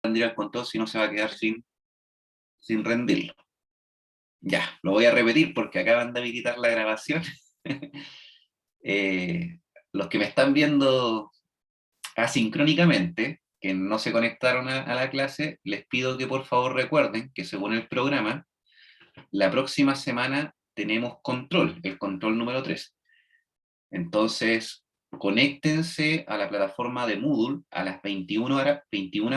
rendir el control, si no se va a quedar sin rendirlo. Ya, lo voy a repetir porque acaban de habilitar la grabación. Los que me están viendo asincrónicamente, que no se conectaron a la clase, les pido que por favor recuerden que según el programa, la próxima semana tenemos control, el control número 3. Entonces, conéctense a la plataforma de Moodle a las 21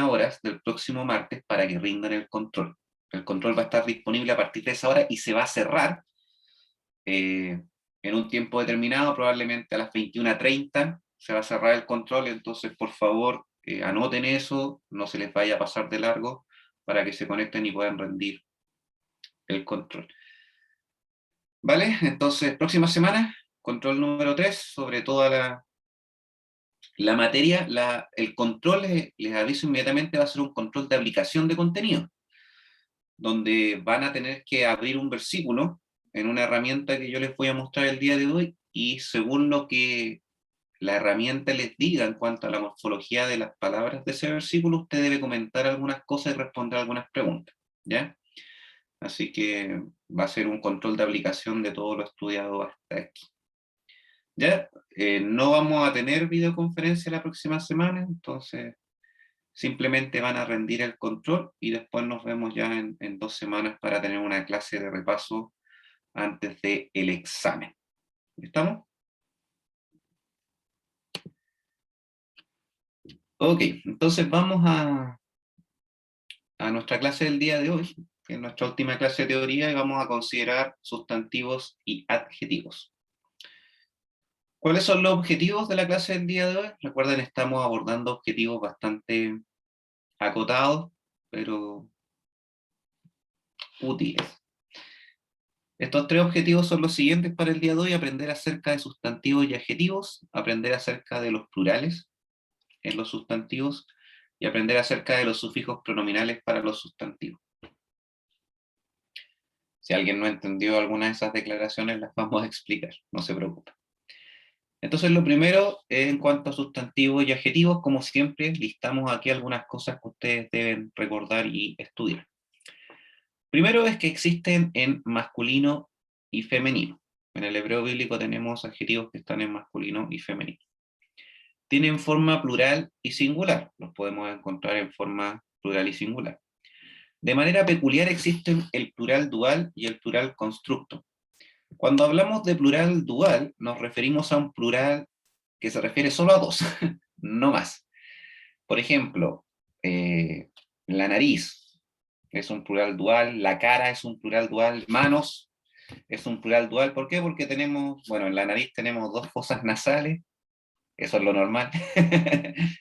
horas del próximo martes para que rindan el control. El control va a estar disponible a partir de esa hora y se va a cerrar en un tiempo determinado, probablemente a las 21:30 se va a cerrar el control, entonces por favor anoten eso, no se les vaya a pasar de largo para que se conecten y puedan rendir el control. ¿Vale? Entonces, próxima semana, control número 3 sobre toda la materia. El control, les aviso inmediatamente, va a ser un control de aplicación de contenido, donde van a tener que abrir un versículo en una herramienta que yo les voy a mostrar el día de hoy, y según lo que la herramienta les diga en cuanto a la morfología de las palabras de ese versículo, usted debe comentar algunas cosas y responder algunas preguntas, ¿ya? Así que va a ser un control de aplicación de todo lo estudiado hasta aquí. ¿Ya? No vamos a tener videoconferencia la próxima semana, entonces simplemente van a rendir el control y después nos vemos ya en 2 semanas para tener una clase de repaso antes del examen. ¿Estamos? Ok, entonces vamos a nuestra clase del día de hoy, que es nuestra última clase de teoría, y vamos a considerar sustantivos y adjetivos. ¿Cuáles son los objetivos de la clase del día de hoy? Recuerden, estamos abordando objetivos bastante acotados, pero útiles. Estos 3 objetivos son los siguientes para el día de hoy: aprender acerca de sustantivos y adjetivos, aprender acerca de los plurales en los sustantivos, y aprender acerca de los sufijos pronominales para los sustantivos. Si alguien no entendió alguna de esas declaraciones, las vamos a explicar, no se preocupe. Entonces, lo primero, en cuanto a sustantivos y adjetivos, como siempre, listamos aquí algunas cosas que ustedes deben recordar y estudiar. Primero es que existen en masculino y femenino. En el hebreo bíblico tenemos adjetivos que están en masculino y femenino. Tienen forma plural y singular, los podemos encontrar en forma plural y singular. De manera peculiar existen el plural dual y el plural constructo. Cuando hablamos de plural dual, nos referimos a un plural que se refiere solo a dos, no más. Por ejemplo, la nariz es un plural dual, la cara es un plural dual, manos es un plural dual. ¿Por qué? Porque tenemos, bueno, en la nariz tenemos 2 fosas nasales, eso es lo normal.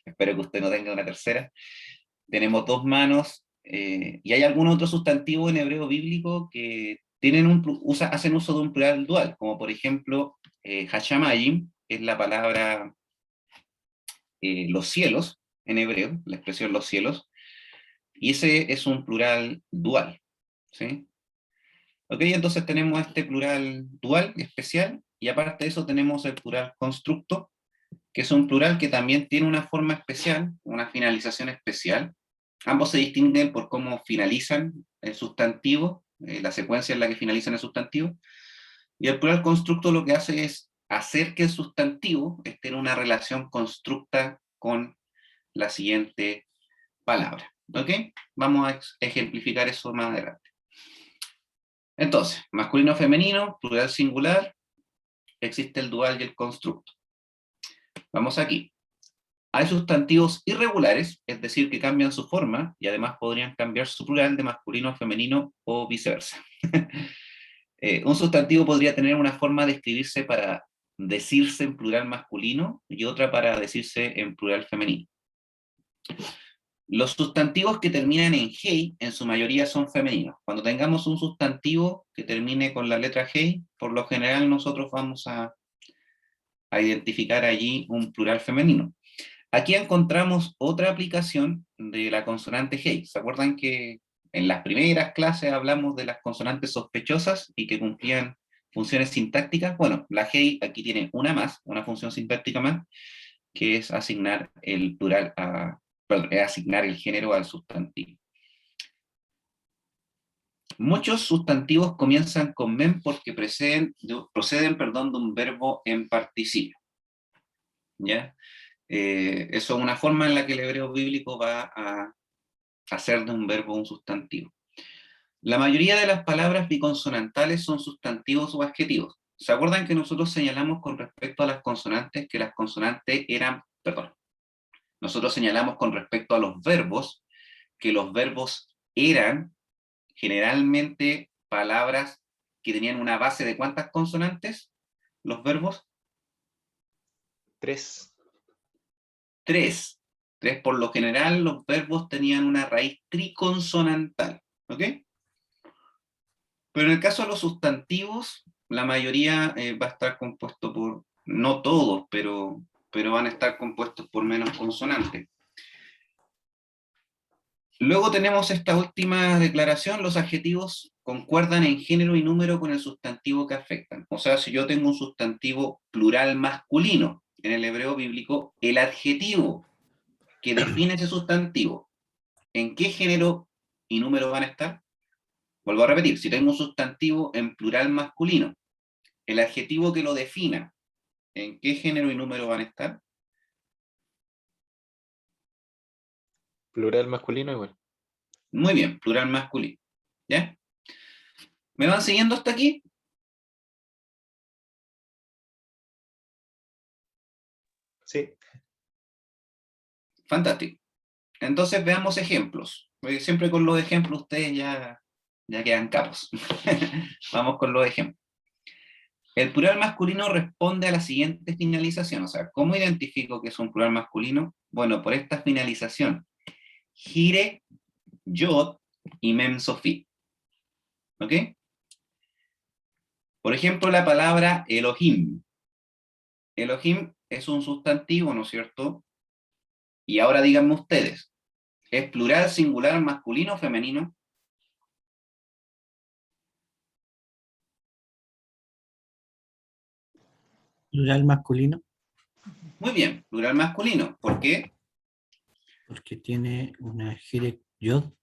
Espero que usted no tenga una tercera. Tenemos 2 manos, y hay algún otro sustantivo en hebreo bíblico que tienen hacen uso de un plural dual, como por ejemplo, hashamayim, que es la palabra los cielos, en hebreo, la expresión los cielos, y ese es un plural dual, ¿sí? Ok, entonces tenemos este plural dual especial, y aparte de eso tenemos el plural constructo, que es un plural que también tiene una forma especial, una finalización especial. Ambos se distinguen por cómo finalizan el sustantivo, la secuencia en la que finalizan el sustantivo, y el plural constructo lo que hace es hacer que el sustantivo esté en una relación constructa con la siguiente palabra. ¿Ok? Vamos a ejemplificar eso más adelante. Entonces, masculino, femenino, plural, singular, existe el dual y el constructo. Vamos aquí. Hay sustantivos irregulares, es decir, que cambian su forma y además podrían cambiar su plural de masculino a femenino o viceversa. Un sustantivo podría tener una forma de escribirse para decirse en plural masculino y otra para decirse en plural femenino. Los sustantivos que terminan en hei, en su mayoría son femeninos. Cuando tengamos un sustantivo que termine con la letra hei, por lo general nosotros vamos a identificar allí un plural femenino. Aquí encontramos otra aplicación de la consonante hei. ¿Se acuerdan que en las primeras clases hablamos de las consonantes sospechosas y que cumplían funciones sintácticas? Bueno, la hei aquí tiene una más, una función sintáctica más, que es asignar el plural a perdón, es asignar el género al sustantivo. Muchos sustantivos comienzan con men porque proceden, de un verbo en participio. ¿Ya? Eso es una forma en la que el hebreo bíblico va a hacer de un verbo un sustantivo. La mayoría de las palabras biconsonantales son sustantivos o adjetivos. ¿Se acuerdan que nosotros señalamos con respecto a las consonantes que las consonantes eran, perdón, nosotros señalamos con respecto a los verbos que los verbos eran generalmente palabras que tenían una base de ¿cuántas consonantes? Los verbos. 3. 3. 3 por lo general los verbos tenían una raíz triconsonantal. ¿Ok? Pero en el caso de los sustantivos, la mayoría va a estar compuesto por, no todos, pero van a estar compuestos por menos consonantes. Luego tenemos esta última declaración: los adjetivos concuerdan en género y número con el sustantivo que afectan. O sea, si yo tengo un sustantivo plural masculino en el hebreo bíblico, el adjetivo que define ese sustantivo, ¿en qué género y número van a estar? Vuelvo a repetir, si tengo un sustantivo en plural masculino, el adjetivo que lo defina, ¿en qué género y número van a estar? Plural masculino igual. Muy bien, plural masculino. ¿Ya? ¿Me van siguiendo hasta aquí? Sí. Fantástico. Entonces veamos ejemplos. Porque siempre con los ejemplos ustedes ya quedan capos. Vamos con los ejemplos. El plural masculino responde a la siguiente finalización. O sea, ¿cómo identifico que es un plural masculino? Bueno, por esta finalización. Gire, yod y mem sofí. ¿Ok? Por ejemplo, la palabra Elohim. Elohim es un sustantivo, ¿no es cierto? Y ahora díganme ustedes, ¿es plural, singular, masculino o femenino? Plural masculino, Muy bien, plural masculino. ¿Por qué? porque tiene una Hirek Yod,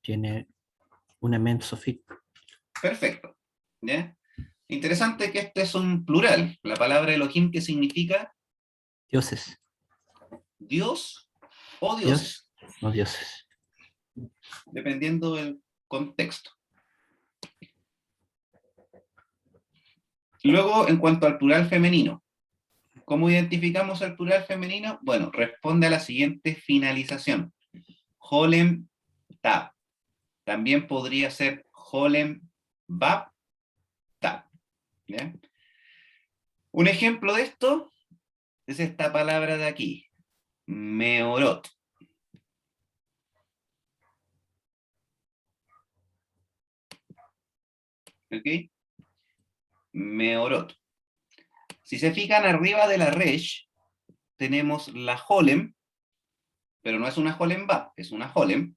tiene una Mem Sofit. Perfecto. ¿Ya? Interesante que este es un plural. La palabra Elohim, ¿qué significa? Dioses. Dios o dioses, Dios o dioses. dependiendo del contexto. Luego, en cuanto al plural femenino, ¿cómo identificamos el plural femenino? Bueno, responde a la siguiente finalización. Holem tab. También podría ser Holem bab tab. ¿Ya? Un ejemplo de esto es esta palabra de aquí, meorot. ¿Ok? Meorot. Si se fijan arriba de la resh, tenemos la holem, pero no es una holem bab, es una holem,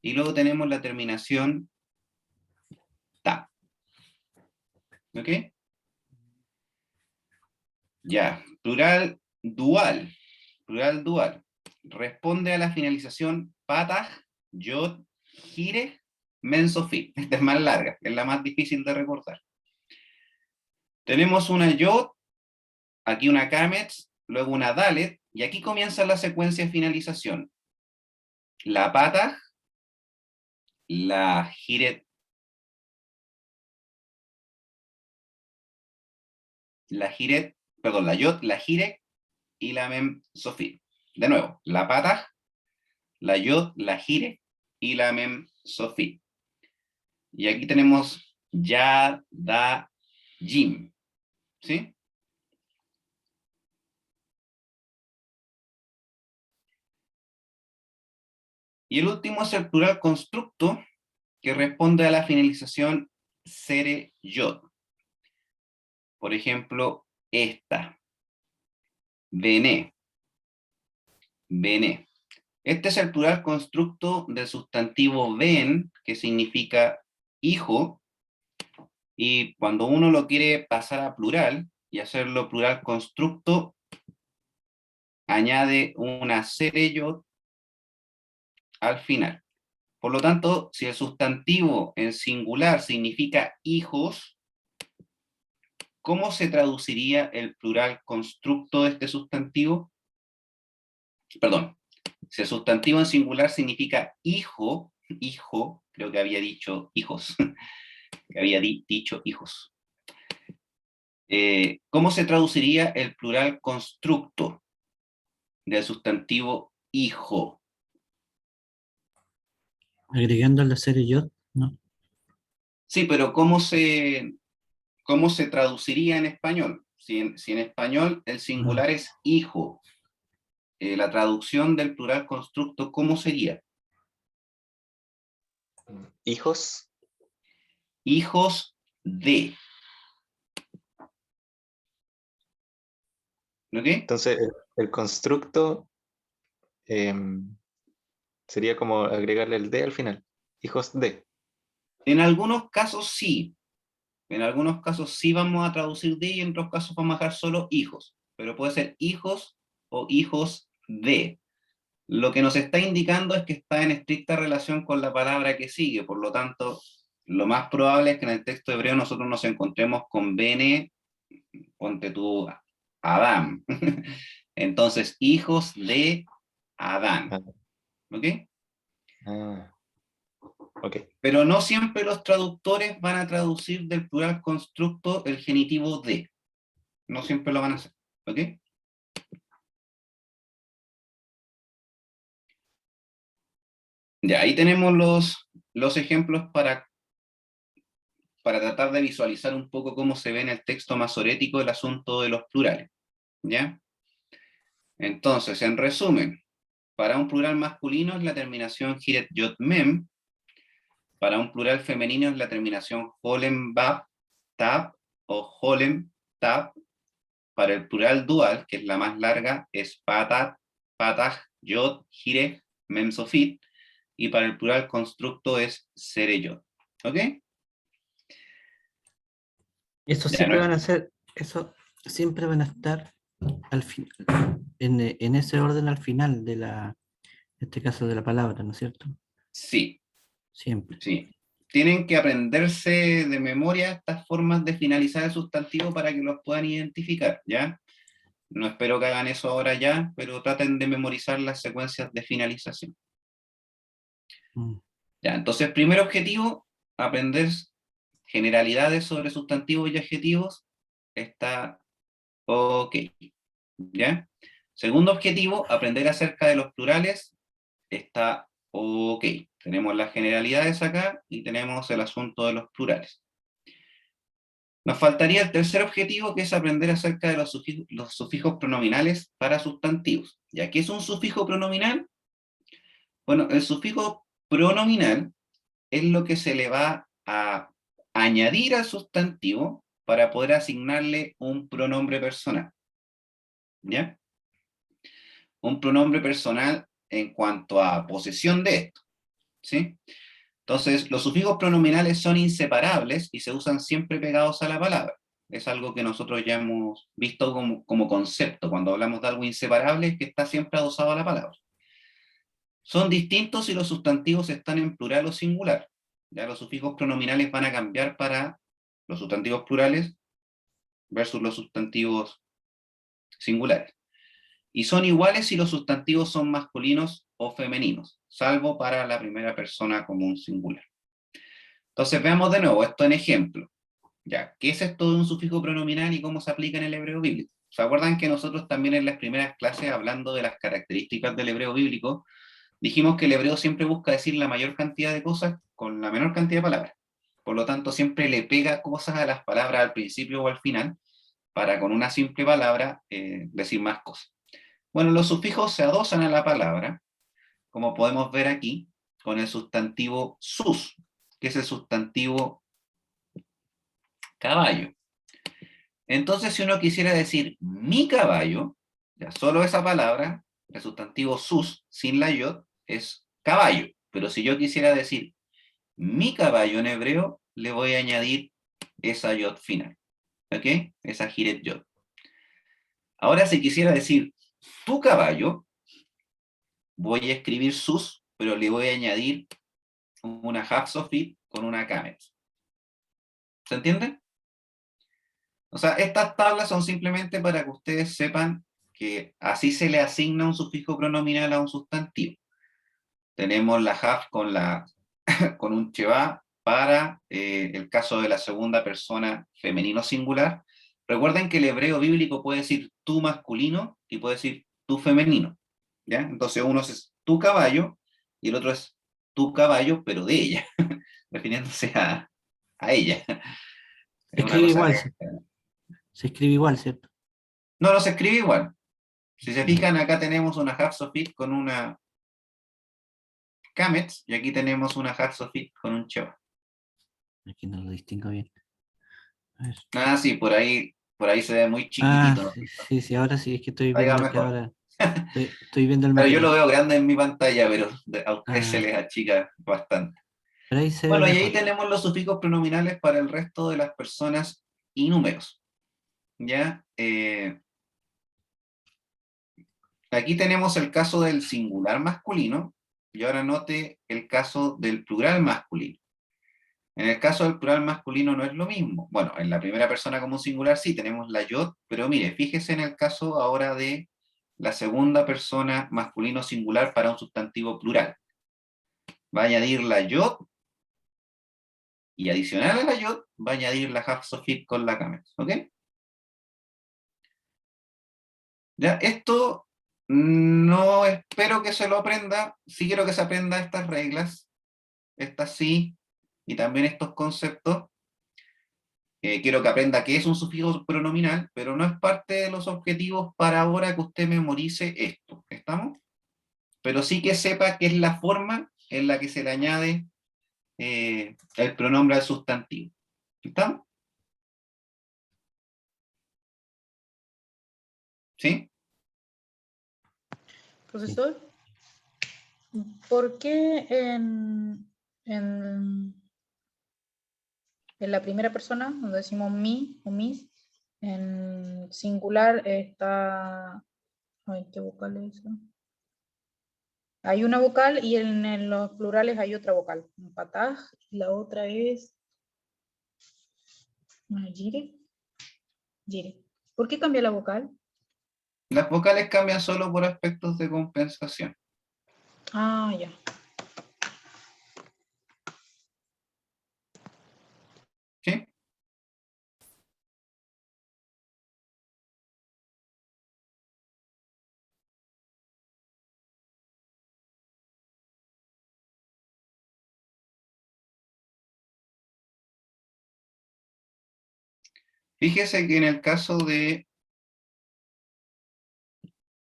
y luego tenemos la terminación ta. ¿Ok? Ya, plural dual. Plural dual. Responde a la finalización patah, yod, gire, mensofit. Esta es más larga, es la más difícil de recordar. Tenemos una yod, aquí una kametz, luego una dalet, y aquí comienza la secuencia de finalización. La patah, la giret, la yod, la gire y la mem sofit. De nuevo, la patah, la yod, la gire y la mem sofit. Y aquí tenemos ya, da, jim. ¿Sí? Y el último es el plural constructo, que responde a la finalización sere yod. Por ejemplo, esta. Bene. Bene. Este es el plural constructo del sustantivo ben, que significa hijo, y cuando uno lo quiere pasar a plural y hacerlo plural constructo, añade una sere yod al final. Por lo tanto, si el sustantivo en singular significa hijos, ¿cómo se traduciría el plural constructo de este sustantivo? Perdón, si el sustantivo en singular significa hijo, creo que había dicho hijos, que había dicho hijos. ¿Cómo se traduciría el plural constructo del sustantivo hijo? Agregando la serie yo, ¿no? Sí, pero ¿cómo se traduciría en español? Si en español el singular es hijo, la traducción del plural constructo, ¿cómo sería? Hijos. Hijos de. ¿Ok? Entonces, el constructo sería como agregarle el de al final. Hijos de. En algunos casos sí. En algunos casos sí vamos a traducir de y en otros casos vamos a dejar solo hijos. Pero puede ser hijos o hijos de. Lo que nos está indicando es que está en estricta relación con la palabra que sigue. Por lo tanto, lo más probable es que en el texto hebreo nosotros nos encontremos con bene, ponte tú, Adán. Entonces, hijos de Adán. Ah, ¿Ok? ah, ok. Pero no siempre los traductores van a traducir del plural constructo el genitivo de. No siempre lo van a hacer. ¿Ok? Ya, ahí tenemos los ejemplos para tratar de visualizar un poco cómo se ve en el texto masorético el asunto de los plurales. ¿Ya? Entonces, en resumen, para un plural masculino es la terminación hiret yot mem, para un plural femenino es la terminación holem bab tab o holem tab, para el plural dual, que es la más larga, es patat, pataj, yod, hire, mem sofit, y para el plural constructo es sere yod. ¿Ok? Eso Ya no siempre es. van a ser, eso siempre van a estar al final, en ese orden al final de en este caso de la palabra, ¿no es cierto? Sí, Siempre. sí. Tienen que aprenderse de memoria estas formas de finalizar el sustantivo para que los puedan identificar, ¿ya? No espero que hagan eso ahora ya, pero traten de memorizar las secuencias de finalización. Mm. Ya, entonces, primer objetivo, aprender generalidades sobre sustantivos y adjetivos. Está ok, ¿ya? Segundo objetivo, aprender acerca de los plurales. Está ok. Tenemos las generalidades acá y tenemos el asunto de los plurales. Nos faltaría el tercer objetivo, que es aprender acerca de los sufijos pronominales para sustantivos. ¿Ya qué es un sufijo pronominal? Bueno, el sufijo pronominal es lo que se le va a añadir al sustantivo para poder asignarle un pronombre personal. ¿Ya? Un pronombre personal en cuanto a posesión de esto. ¿Sí? Entonces, los sufijos pronominales son inseparables y se usan siempre pegados a la palabra. Es algo que nosotros ya hemos visto como concepto. Cuando hablamos de algo inseparable, es que está siempre adosado a la palabra. Son distintos si los sustantivos están en plural o singular. Ya los sufijos pronominales van a cambiar para los sustantivos plurales versus los sustantivos singulares. Y son iguales si los sustantivos son masculinos o femeninos, salvo para la primera persona como un singular. Entonces veamos de nuevo esto en ejemplo. Ya, ¿qué es esto de un sufijo pronominal y cómo se aplica en el hebreo bíblico? ¿Se acuerdan que nosotros también en las primeras clases, hablando de las características del hebreo bíblico, dijimos que el hebreo siempre busca decir la mayor cantidad de cosas con la menor cantidad de palabras? Por lo tanto, siempre le pega cosas a las palabras al principio o al final, para con una simple palabra decir más cosas. Bueno, los sufijos se adosan a la palabra, como podemos ver aquí, con el sustantivo sus, que es el sustantivo caballo. Entonces, si uno quisiera decir mi caballo, ya solo esa palabra, el sustantivo sus, sin la yod, es caballo. Pero si yo quisiera decir mi caballo en hebreo, le voy a añadir esa yod final. ¿Ok? Esa giret yod. Ahora, si quisiera decir tu caballo, voy a escribir sus pero le voy a añadir una Haftsoffit con una Kamet. ¿Se entiende? O sea, estas tablas son simplemente para que ustedes sepan que así se le asigna un sufijo pronominal a un sustantivo. Tenemos la Haft con un cheva para el caso de la segunda persona femenino singular. Recuerden que el hebreo bíblico puede decir tú masculino y puede decir tú femenino. ¿Ya? Entonces uno es tu caballo y el otro es tu caballo, pero de ella, refiriéndose a ella. Se Es una escribe cosa igual, re- se escribe igual, ¿cierto? No, no se escribe igual. Si se Ya. fijan, acá tenemos una Haftsoffit con una Kametz y aquí tenemos una Haftsoffit con un Cheva. Aquí no lo distingo bien. A ver. Ah, sí, por ahí se ve muy Ah, chiquitito, ¿no? sí, sí, sí, ahora sí, es que estoy Ahí va viendo que mejor. ahora estoy viendo el Pero yo lo material. veo grande en mi pantalla, pero a ustedes se Ah, les achica bastante. pero ahí se ve Bueno, y ahí mejor. tenemos los sufijos pronominales para el resto de las personas y números. ¿Ya? Aquí tenemos el caso del singular masculino, y ahora note el caso del plural masculino. En el caso del plural masculino no es lo mismo. Bueno, en la primera persona como un singular sí tenemos la yod, pero mire, fíjese en el caso ahora de la segunda persona masculino singular para un sustantivo plural. Va a añadir la yod y adicional a la yod va a añadir la Haftsoffit con la Kamet. ¿Ok? Ya, esto no espero que se lo aprenda, sí quiero que se aprenda estas reglas, estas sí, y también estos conceptos. Quiero que aprenda qué es un sufijo pronominal, pero no es parte de los objetivos para ahora que usted memorice esto. ¿Estamos? Pero sí que sepa qué es la forma en la que se le añade el pronombre al sustantivo. ¿Estamos? ¿Sí? Profesor, ¿por qué en la primera persona, donde decimos mi o mis, en singular está... Ay, ¿qué vocal es esa? Hay una vocal y en los plurales hay otra vocal. Un pataj, y la otra es... Gire. Gire. ¿Por qué cambia la vocal? Las vocales cambian solo por aspectos de compensación. Ah, ya. ¿Sí? Fíjese que en el caso de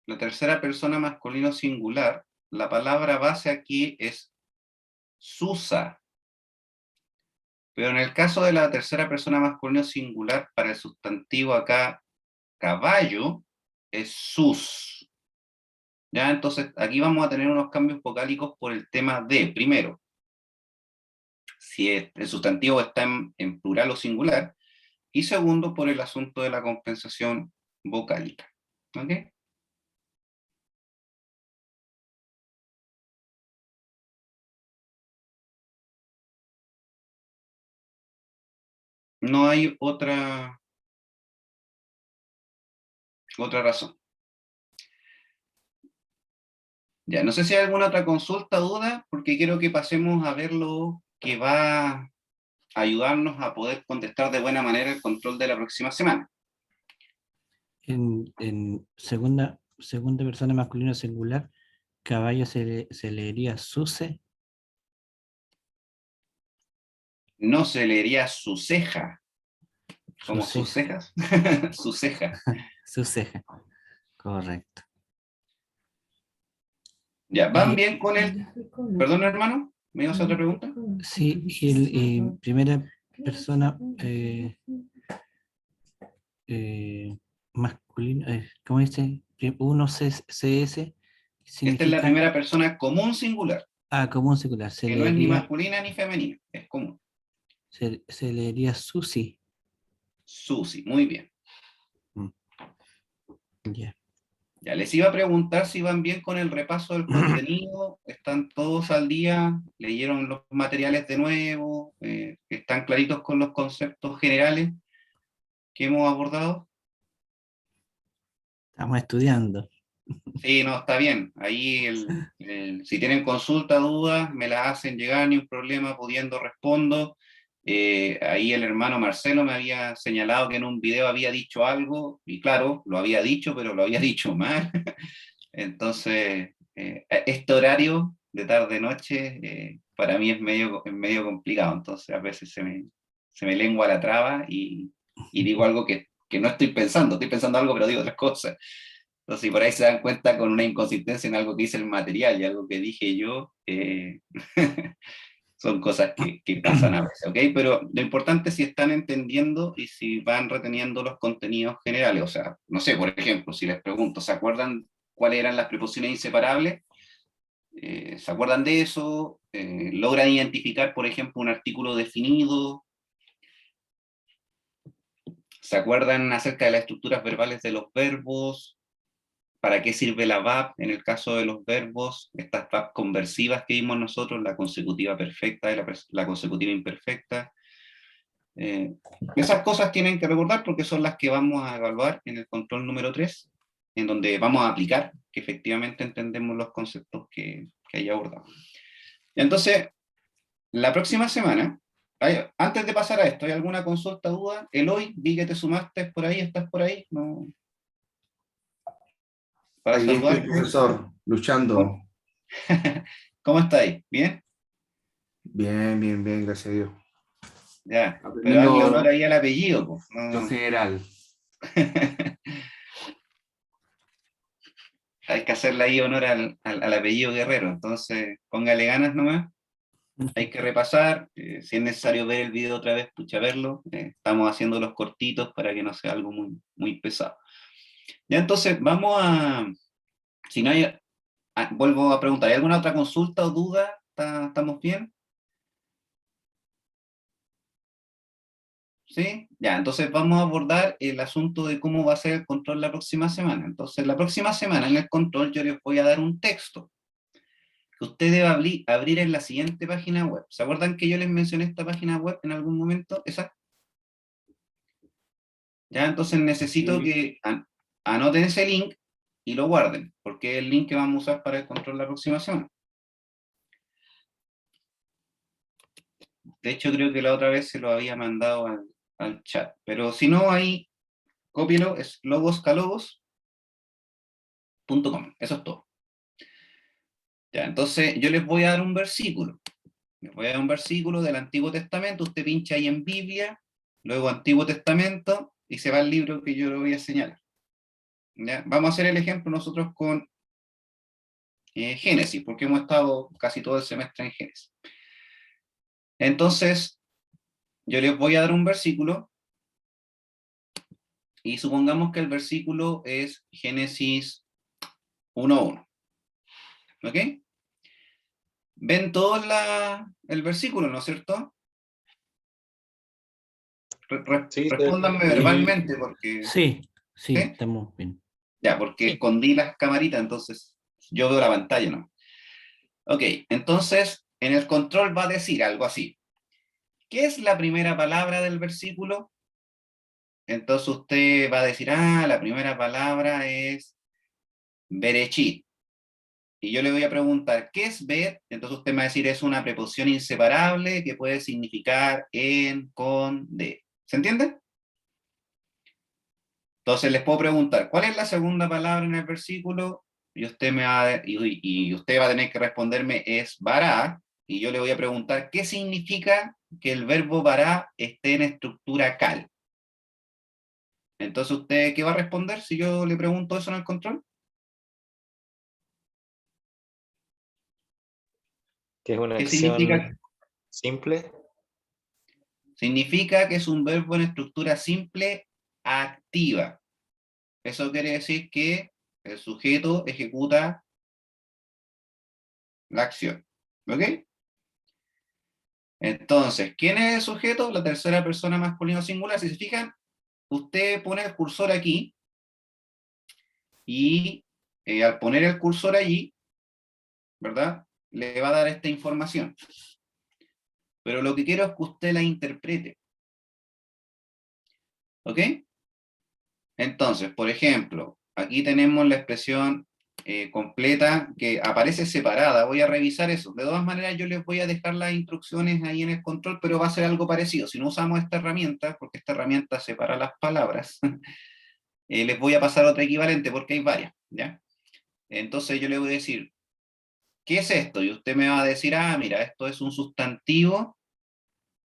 la tercera persona masculino singular, la palabra base aquí es susa. Pero en el caso de la tercera persona masculino singular, para el sustantivo acá, caballo, es sus. ¿Ya? Entonces, aquí vamos a tener unos cambios vocálicos por el tema de, primero, si el sustantivo está en plural o singular, y segundo, por el asunto de la compensación vocálica. ¿Ok? No hay otra razón. Ya, no sé si hay alguna otra consulta, duda, porque quiero que pasemos a ver lo que va a ayudarnos a poder contestar de buena manera el control de la próxima semana. En segunda persona masculino singular, caballo se leería suce, No se leería su ceja, como sus suceja, cejas, su ceja. suceja, correcto. Ya, ¿van Y bien con el... Perdón, hermano, ¿me ibas a hacer otra pregunta? sí, y primera persona masculino, ¿cómo dice? Uno CS Esta es la significa, primera persona común singular, común singular, que no es ni masculina ni femenina, es común. se leería susi. Susi, muy bien. Mm, ya. Ya les iba a preguntar si van bien con el repaso del contenido, están todos al día, leyeron los materiales de nuevo, están claritos con los conceptos generales que hemos abordado. Estamos estudiando. Sí, no, está bien. Ahí, si tienen consulta, dudas, me las hacen llegar, ni un problema, pudiendo respondo. Ahí el hermano Marcelo me había señalado que en un video había dicho algo, y claro, lo había dicho, pero lo había dicho mal. Entonces, este horario de tarde-noche para mí es medio complicado, entonces a veces se me lengua la traba y digo algo que no estoy pensando algo, pero digo otras cosas. Entonces, si por ahí se dan cuenta con una inconsistencia en algo que dice el material y algo que dije yo, son cosas que pasan a veces, ¿ok? Pero lo importante es si están entendiendo y si van reteniendo los contenidos generales. O sea, no sé, por ejemplo, si les pregunto, ¿se acuerdan cuáles eran las preposiciones inseparables? ¿Se acuerdan de eso? ¿Logran identificar, por ejemplo, un artículo definido? ¿Se acuerdan acerca de las estructuras verbales de los verbos? ¿Para qué sirve la VAP en el caso de los verbos? Estas VAP conversivas que vimos nosotros, la consecutiva perfecta y la consecutiva imperfecta. Esas cosas tienen que recordar porque son las que vamos a evaluar en el control número 3, en donde vamos a aplicar que efectivamente entendemos los conceptos que hay abordado. Entonces, la próxima semana, antes de pasar a esto, ¿hay alguna consulta, duda? Eloy, vi que te sumaste por ahí, ¿estás por ahí? No. Para Aquí estoy, saludarte. profesor, luchando. ¿Cómo estáis? ¿Bien? Bien, bien, bien, gracias a Dios. Ya, pero Aprendiendo darle honor ahí al apellido, po. lo No. general. Hay que hacerle ahí honor al apellido Guerrero, entonces póngale ganas nomás. Hay que repasar, si es necesario ver el video otra vez, pucha, verlo. Estamos haciendo los cortitos para que no sea algo muy, muy pesado. Ya, entonces vamos a, si no hay, vuelvo a preguntar, ¿hay alguna otra consulta o duda? ¿Estamos bien? ¿Sí? Ya, entonces vamos a abordar el asunto de cómo va a ser el control la próxima semana. Entonces, la próxima semana en el control yo les voy a dar un texto que usted debe abrir en la siguiente página web. ¿Se acuerdan que yo les mencioné esta página web en algún momento? ¿Esa? Ya, entonces necesito Sí. que anoten ese link y lo guarden, porque es el link que vamos a usar para el control la próxima semana. De hecho, creo que la otra vez se lo había mandado al chat, pero si no, ahí, cópielo, es logoscalogos.com, eso es todo. Ya, entonces yo les voy a dar un versículo. Les voy a dar un versículo del Antiguo Testamento, usted pincha ahí en Biblia, luego Antiguo Testamento, y se va al libro que yo le voy a señalar. ¿Ya? Vamos a hacer el ejemplo nosotros con Génesis, porque hemos estado casi todo el semestre en Génesis. Entonces, yo les voy a dar un versículo, y supongamos que el versículo es Génesis 1:1. ¿Ok? ¿Ven todos el versículo, no es cierto? Sí, Respóndanme sí. verbalmente, porque... Sí, sí, ¿sí? estamos bien. Ya, porque escondí las camaritas, entonces yo veo la pantalla, ¿no? Ok, entonces en el control va a decir algo así. ¿Qué es la primera palabra del versículo? Entonces usted va a decir, la primera palabra es berechit. Y yo le voy a preguntar, ¿qué es ver? Entonces usted me va a decir, es una preposición inseparable que puede significar en, con, de. ¿Se entiende? Entonces les puedo preguntar, ¿cuál es la segunda palabra en el versículo? Y usted y usted va a tener que responderme, es vará, y yo le voy a preguntar, ¿qué significa que el verbo vará esté en estructura cal? Entonces, ¿usted qué va a responder si yo le pregunto eso en el control? que es una ¿Qué acción significa? simple. Significa que es un verbo en estructura simple activa. Eso quiere decir que el sujeto ejecuta la acción. ¿Ok? Entonces, ¿quién es el sujeto? La tercera persona masculino singular. Si se fijan, usted pone el cursor aquí y al poner el cursor allí, ¿verdad? Le va a dar esta información. Pero lo que quiero es que usted la interprete. ¿Ok? Entonces, por ejemplo, aquí tenemos la expresión completa que aparece separada. Voy a revisar eso. De todas maneras, yo les voy a dejar las instrucciones ahí en el control, pero va a ser algo parecido. Si no usamos esta herramienta, porque esta herramienta separa las palabras, les voy a pasar otra equivalente, porque hay varias, ¿ya? Entonces yo le voy a decir, ¿qué es esto? Y usted me va a decir, ah, mira, esto es un sustantivo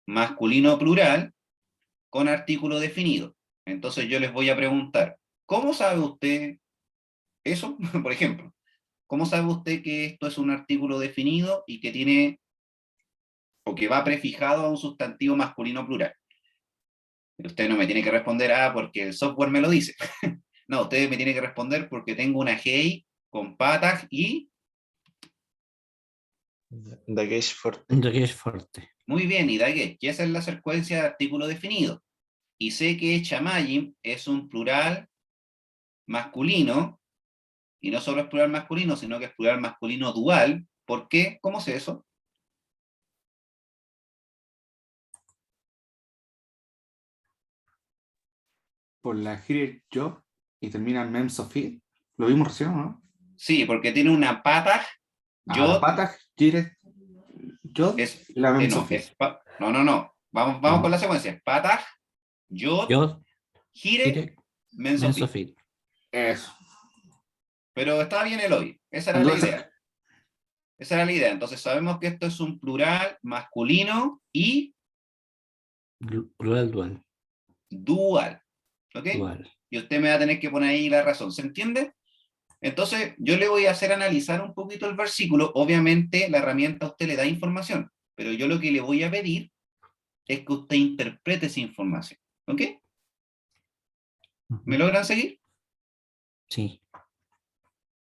masculino plural con artículo definido. Entonces yo les voy a preguntar, ¿cómo sabe usted eso? Por ejemplo, ¿cómo sabe usted que esto es un artículo definido y que tiene, o que va prefijado a un sustantivo masculino plural? Usted no me tiene que responder, ah, porque el software me lo dice. No, usted me tiene que responder porque tengo una GEI con patas y... Dagesh Forte. Enrique es fuerte. Muy bien, y daguet, que esa es la secuencia de artículo definido. Y sé que chamayim es un plural masculino, y no solo es plural masculino, sino que es plural masculino dual. ¿Por qué? ¿Cómo sé eso? Por la Hired Job y termina en Mem Sofit. Lo vimos recién, ¿no? Sí, porque tiene una pata, La yo pata, Hired Job es... y la Mem no, Sofit. no. Vamos No. con la secuencia. Patah, yod, Yo, gire, Direct, mensofit. Mensofit. Eso. Pero estaba bien el hoy. Esa era la Entonces, idea. Esa era la idea. Entonces sabemos que esto es un plural masculino y Plural dual. dual. ¿Ok? Dual. Y usted me va a tener que poner ahí la razón. ¿Se entiende? Entonces, yo le voy a hacer analizar un poquito el versículo. Obviamente, la herramienta a usted le da información, pero yo lo que le voy a pedir es que usted interprete esa información. ¿Ok? ¿Me logran seguir? Sí.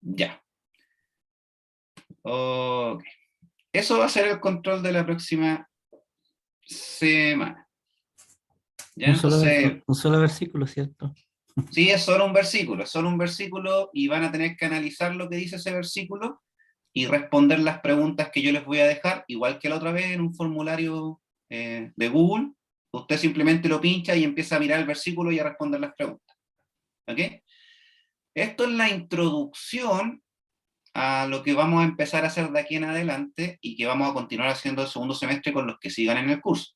Ya. Ok. Eso va a ser el control de la próxima semana. ¿Ya? Entonces, Un solo versículo, ¿cierto? sí, es solo un versículo y van a tener que analizar lo que dice ese versículo y responder las preguntas que yo les voy a dejar, igual que la otra vez en un formulario de Google. Usted simplemente lo pincha y empieza a mirar el versículo y a responder las preguntas. ¿Ok? Esto es la introducción a lo que vamos a empezar a hacer de aquí en adelante y que vamos a continuar haciendo el segundo semestre con los que sigan en el curso,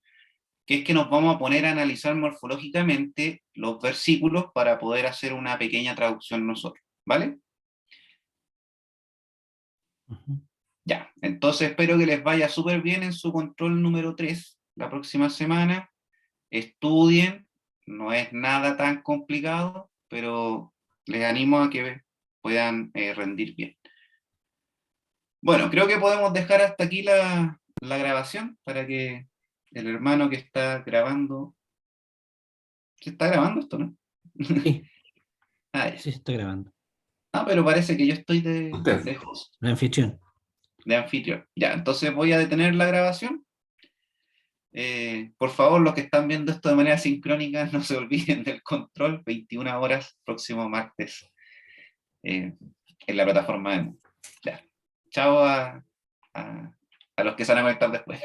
que es que nos vamos a poner a analizar morfológicamente los versículos para poder hacer una pequeña traducción nosotros, ¿vale? Ya, entonces espero que les vaya súper bien en su control número 3 la próxima semana. Estudien, no es nada tan complicado, pero les animo a que puedan rendir bien. Bueno, creo que podemos dejar hasta aquí la grabación para que el hermano que está grabando... ¿Se está grabando esto, no? Sí, Ah, ya. sí, se está grabando. Ah, pero parece que yo estoy Usted. de host, El anfitrión. de anfitrión. Ya, entonces voy a detener la grabación. Por favor, los que están viendo esto de manera sincrónica, no se olviden del control, 21 horas, próximo martes, en la plataforma de Moodle. Ya. Chao a los que se van a conectar después.